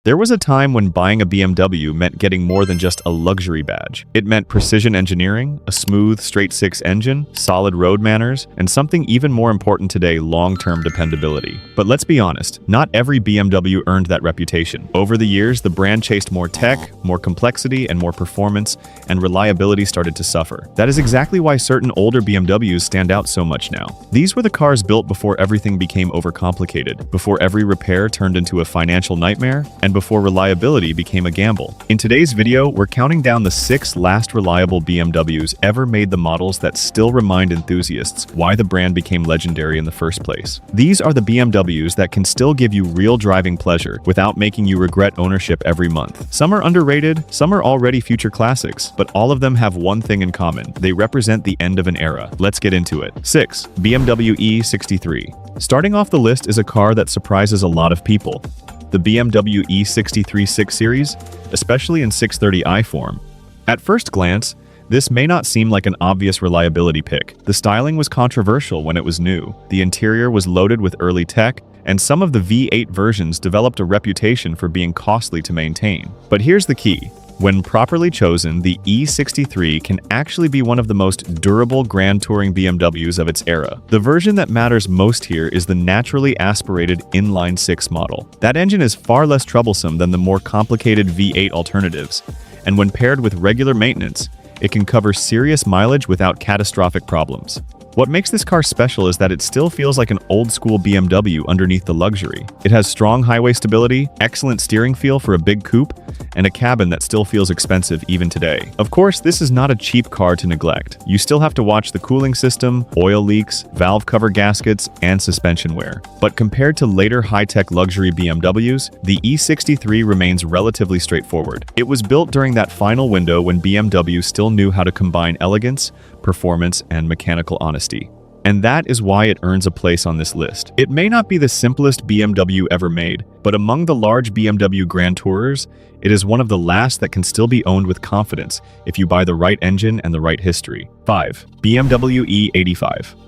There was a time when buying a BMW meant getting more than just a luxury badge. It meant precision engineering, a smooth, straight-six engine, solid road manners, and something even more important today, long-term dependability. But let's be honest, not every BMW earned that reputation. Over the years, the brand chased more tech, more complexity, and more performance, and reliability started to suffer. That is exactly why certain older BMWs stand out so much now. These were the cars built before everything became overcomplicated, before every repair turned into a financial nightmare, and before reliability became a gamble. In today's video, we're counting down the 6 last reliable BMWs ever made, the models that still remind enthusiasts why the brand became legendary in the first place. These are the BMWs that can still give you real driving pleasure without making you regret ownership every month. Some are underrated, some are already future classics, but all of them have one thing in common: they represent the end of an era. Let's get into it. 6. BMW E63. Starting off the list is a car that surprises a lot of people. The BMW E63 6 Series, especially in 630i form. At first glance, this may not seem like an obvious reliability pick. The styling was controversial when it was new, the interior was loaded with early tech, and some of the V8 versions developed a reputation for being costly to maintain. But here's the key. When properly chosen, the E63 can actually be one of the most durable grand touring BMWs of its era. The version that matters most here is the naturally aspirated inline-6 model. That engine is far less troublesome than the more complicated V8 alternatives, and when paired with regular maintenance, it can cover serious mileage without catastrophic problems. What makes this car special is that it still feels like an old-school BMW underneath the luxury. It has strong highway stability, excellent steering feel for a big coupe, and a cabin that still feels expensive even today. Of course, this is not a cheap car to neglect. You still have to watch the cooling system, oil leaks, valve cover gaskets, and suspension wear. But compared to later high-tech luxury BMWs, the E63 remains relatively straightforward. It was built during that final window when BMW still knew how to combine elegance, performance, and mechanical honesty. And that is why it earns a place on this list. It may not be the simplest BMW ever made, but among the large BMW Grand Tourers, it is one of the last that can still be owned with confidence if you buy the right engine and the right history. 5. BMW E85.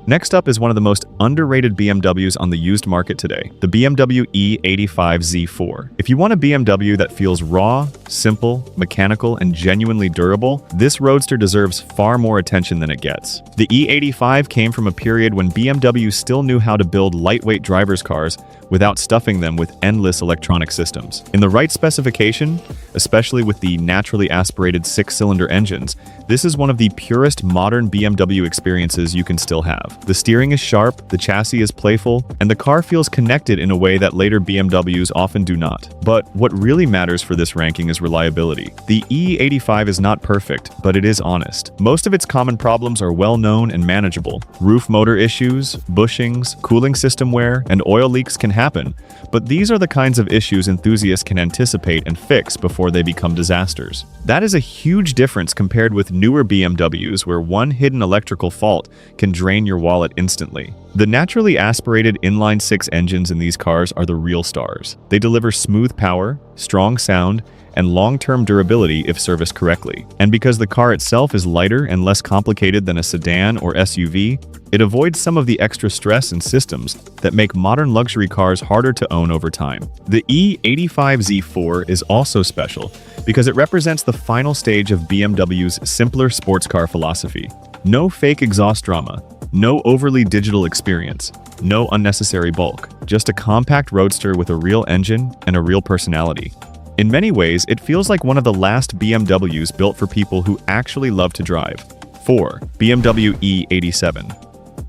Next up is one of the most underrated BMWs on the used market today, the BMW E85 Z4. If you want a BMW that feels raw, simple, mechanical, and genuinely durable, this roadster deserves far more attention than it gets. The E85 came from a period when BMW still knew how to build lightweight driver's cars without stuffing them with endless electronic systems. In the right specification, especially with the naturally aspirated 6-cylinder engines, this is one of the purest modern BMW experiences you can still have. The steering is sharp, the chassis is playful, and the car feels connected in a way that later BMWs often do not. But what really matters for this ranking is reliability. The E85 is not perfect, but it is honest. Most of its common problems are well known and manageable. Roof motor issues, bushings, cooling system wear, and oil leaks can happen, but these are the kinds of issues enthusiasts can anticipate and fix before they become disasters. That is a huge difference compared with newer BMWs, where one hidden electrical fault can drain your wallet instantly. The naturally aspirated inline-6 engines in these cars are the real stars. They deliver smooth power, strong sound, and long-term durability if serviced correctly. And because the car itself is lighter and less complicated than a sedan or SUV, it avoids some of the extra stress and systems that make modern luxury cars harder to own over time. The E85 Z4 is also special because it represents the final stage of BMW's simpler sports car philosophy. No fake exhaust drama, no overly digital experience, no unnecessary bulk, just a compact roadster with a real engine and a real personality. In many ways, it feels like one of the last BMWs built for people who actually love to drive. 4. BMW E87.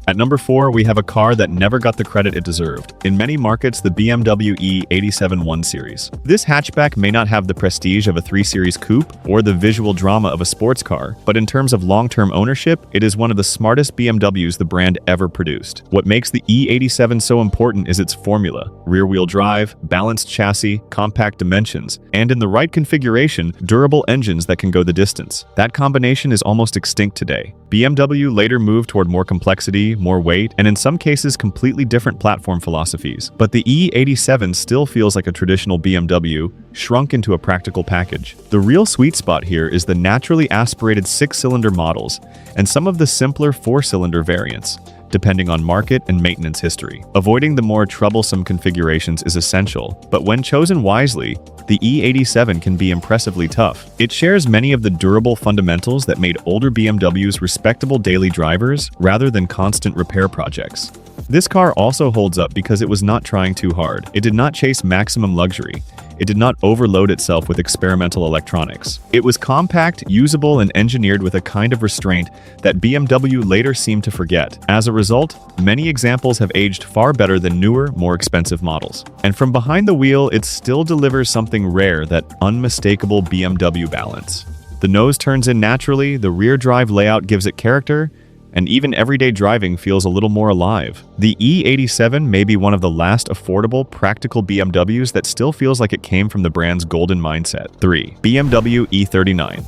At number 4, we have a car that never got the credit it deserved. In many markets, the BMW E87 1 Series. This hatchback may not have the prestige of a 3 Series coupe or the visual drama of a sports car, but in terms of long-term ownership, it is one of the smartest BMWs the brand ever produced. What makes the E87 so important is its formula: rear-wheel drive, balanced chassis, compact dimensions, and in the right configuration, durable engines that can go the distance. That combination is almost extinct today. BMW later moved toward more complexity, more weight, and in some cases completely different platform philosophies. But the E87 still feels like a traditional BMW, shrunk into a practical package. The real sweet spot here is the naturally aspirated 6-cylinder models and some of the simpler 4-cylinder variants. depending on market and maintenance history. Avoiding the more troublesome configurations is essential, but when chosen wisely, the E87 can be impressively tough. It shares many of the durable fundamentals that made older BMWs respectable daily drivers rather than constant repair projects. This car also holds up because it was not trying too hard. It did not chase maximum luxury. It did not overload itself with experimental electronics. It was compact, usable, and engineered with a kind of restraint that BMW later seemed to forget. As a result, many examples have aged far better than newer, more expensive models. And from behind the wheel, it still delivers something rare, that unmistakable BMW balance. The nose turns in naturally, the rear drive layout gives it character, and even everyday driving feels a little more alive. The E87 may be one of the last affordable, practical BMWs that still feels like it came from the brand's golden mindset. 3. BMW E39.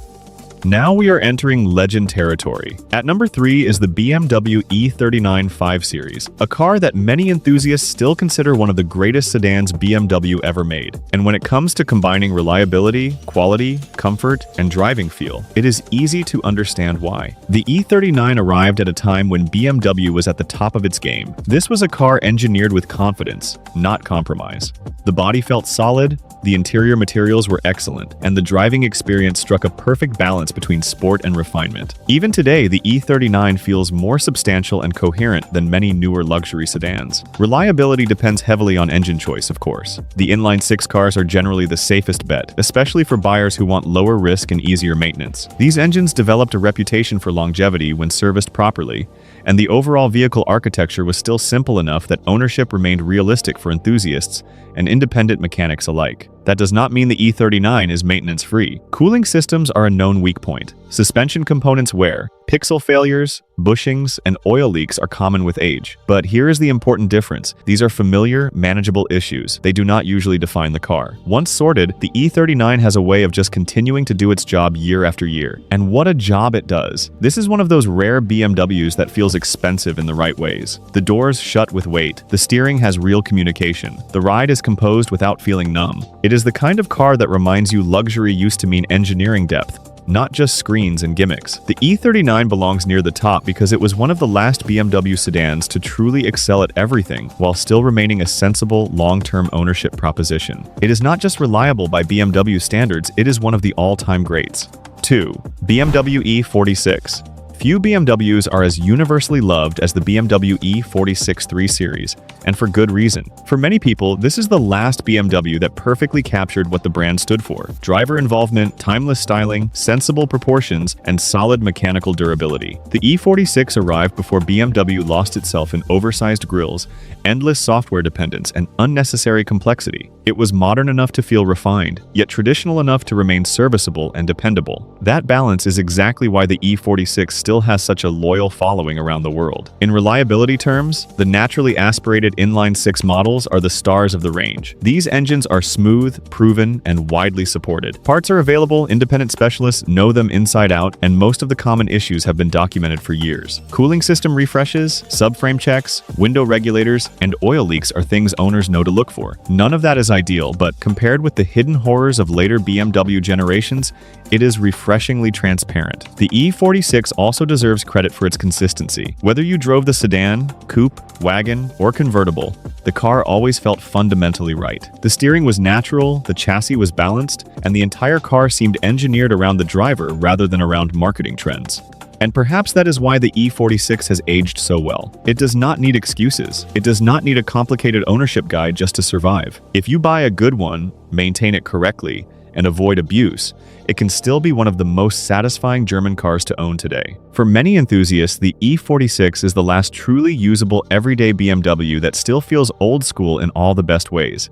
Now we are entering legend territory. At number 3 is the BMW E39 5 Series, a car that many enthusiasts still consider one of the greatest sedans BMW ever made. And when it comes to combining reliability, quality, comfort, and driving feel, it is easy to understand why. The E39 arrived at a time when BMW was at the top of its game. This was a car engineered with confidence, not compromise. The body felt solid, the interior materials were excellent, and the driving experience struck a perfect balance between sport and refinement. Even today, the E39 feels more substantial and coherent than many newer luxury sedans. Reliability depends heavily on engine choice, of course. The inline-six cars are generally the safest bet, especially for buyers who want lower risk and easier maintenance. These engines developed a reputation for longevity when serviced properly, and the overall vehicle architecture was still simple enough that ownership remained realistic for enthusiasts and independent mechanics alike. That does not mean the E39 is maintenance-free. Cooling systems are a known weak point. Suspension components wear. Pixel failures, bushings, and oil leaks are common with age. But here is the important difference. These are familiar, manageable issues. They do not usually define the car. Once sorted, the E39 has a way of just continuing to do its job year after year. And what a job it does. This is one of those rare BMWs that feels expensive in the right ways. The doors shut with weight. The steering has real communication. The ride is composed without feeling numb. It is the kind of car that reminds you luxury used to mean engineering depth, not just screens and gimmicks. The E39 belongs near the top because it was one of the last BMW sedans to truly excel at everything while still remaining a sensible, long-term ownership proposition. It is not just reliable by BMW standards, it is one of the all-time greats. 2. BMW E46. Few BMWs are as universally loved as the BMW E46 3 Series, and for good reason. For many people, this is the last BMW that perfectly captured what the brand stood for: driver involvement, timeless styling, sensible proportions, and solid mechanical durability. The E46 arrived before BMW lost itself in oversized grilles, endless software dependence, and unnecessary complexity. It was modern enough to feel refined, yet traditional enough to remain serviceable and dependable. That balance is exactly why the E46 still has such a loyal following around the world. In reliability terms, the naturally aspirated inline-six models are the stars of the range. These engines are smooth, proven, and widely supported. Parts are available, independent specialists know them inside out, and most of the common issues have been documented for years. Cooling system refreshes, subframe checks, window regulators, and oil leaks are things owners know to look for. None of that is ideal, but compared with the hidden horrors of later BMW generations, it is refreshingly transparent. The E46 also deserves credit for its consistency. Whether you drove the sedan, coupe, wagon, or convertible, the car always felt fundamentally right. The steering was natural, the chassis was balanced, and the entire car seemed engineered around the driver rather than around marketing trends. And perhaps that is why the E46 has aged so well. It does not need excuses. It does not need a complicated ownership guide just to survive. If you buy a good one, maintain it correctly, and avoid abuse, it can still be one of the most satisfying German cars to own today. For many enthusiasts, the E46 is the last truly usable everyday BMW that still feels old school in all the best ways.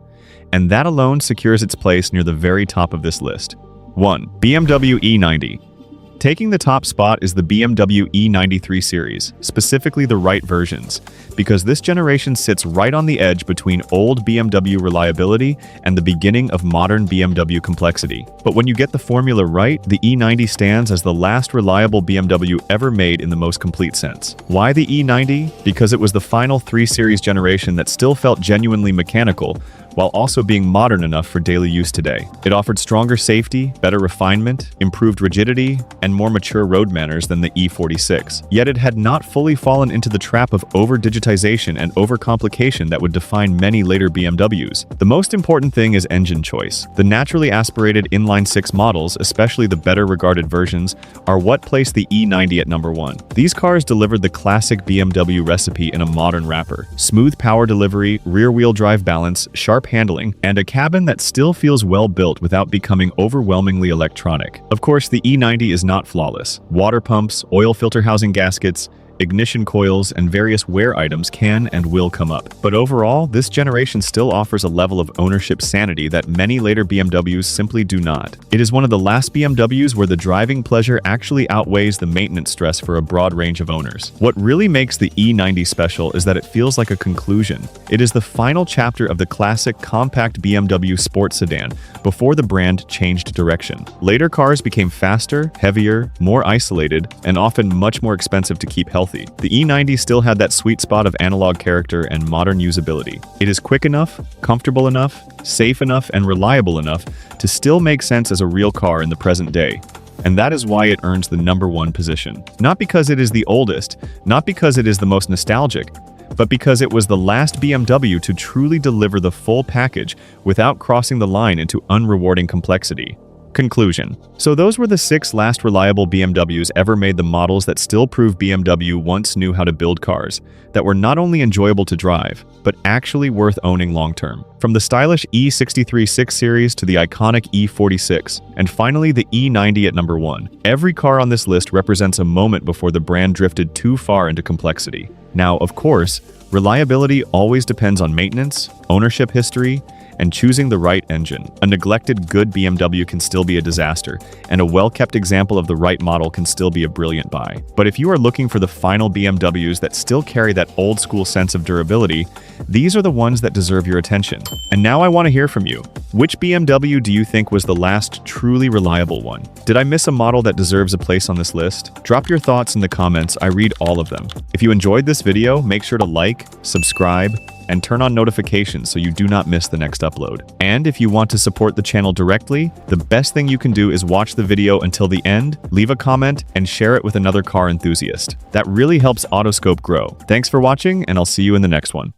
And that alone secures its place near the very top of this list. 1. BMW E90. Taking the top spot is the BMW E93 series, specifically the right versions, because this generation sits right on the edge between old BMW reliability and the beginning of modern BMW complexity. But when you get the formula right, the E90 stands as the last reliable BMW ever made in the most complete sense. Why the E90? Because it was the final 3 Series generation that still felt genuinely mechanical, while also being modern enough for daily use today. It offered stronger safety, better refinement, improved rigidity, and more mature road manners than the E46. Yet it had not fully fallen into the trap of over-digitization and over-complication that would define many later BMWs. The most important thing is engine choice. The naturally aspirated inline-six models, especially the better-regarded versions, are what placed the E90 at number 1. These cars delivered the classic BMW recipe in a modern wrapper: smooth power delivery, rear-wheel drive balance, sharp handling, and a cabin that still feels well-built without becoming overwhelmingly electronic. Of course, the E90 is not flawless. Water pumps, oil filter housing gaskets, ignition coils, and various wear items can and will come up. But overall, this generation still offers a level of ownership sanity that many later BMWs simply do not. It is one of the last BMWs where the driving pleasure actually outweighs the maintenance stress for a broad range of owners. What really makes the E90 special is that it feels like a conclusion. It is the final chapter of the classic compact BMW sports sedan before the brand changed direction. Later cars became faster, heavier, more isolated, and often much more expensive to keep healthy. The E90 still had that sweet spot of analog character and modern usability. It is quick enough, comfortable enough, safe enough, and reliable enough to still make sense as a real car in the present day. And that is why it earns the number 1 position. Not because it is the oldest, not because it is the most nostalgic, but because it was the last BMW to truly deliver the full package without crossing the line into unrewarding complexity. Conclusion. So those were the 6 last reliable BMWs ever made, the models that still prove BMW once knew how to build cars that were not only enjoyable to drive, but actually worth owning long-term. From the stylish E63 6 Series to the iconic E46, and finally the E90 at number 1. Every car on this list represents a moment before the brand drifted too far into complexity. Now, of course, reliability always depends on maintenance, ownership history, and choosing the right engine. A neglected good BMW can still be a disaster, and a well-kept example of the right model can still be a brilliant buy. But if you are looking for the final BMWs that still carry that old-school sense of durability, these are the ones that deserve your attention. And now I want to hear from you. Which BMW do you think was the last truly reliable one? Did I miss a model that deserves a place on this list? Drop your thoughts in the comments. I read all of them. If you enjoyed this video, make sure to like, subscribe, and turn on notifications so you do not miss the next upload. And if you want to support the channel directly, the best thing you can do is watch the video until the end, leave a comment, and share it with another car enthusiast. That really helps AutoScope grow. Thanks for watching, and I'll see you in the next one.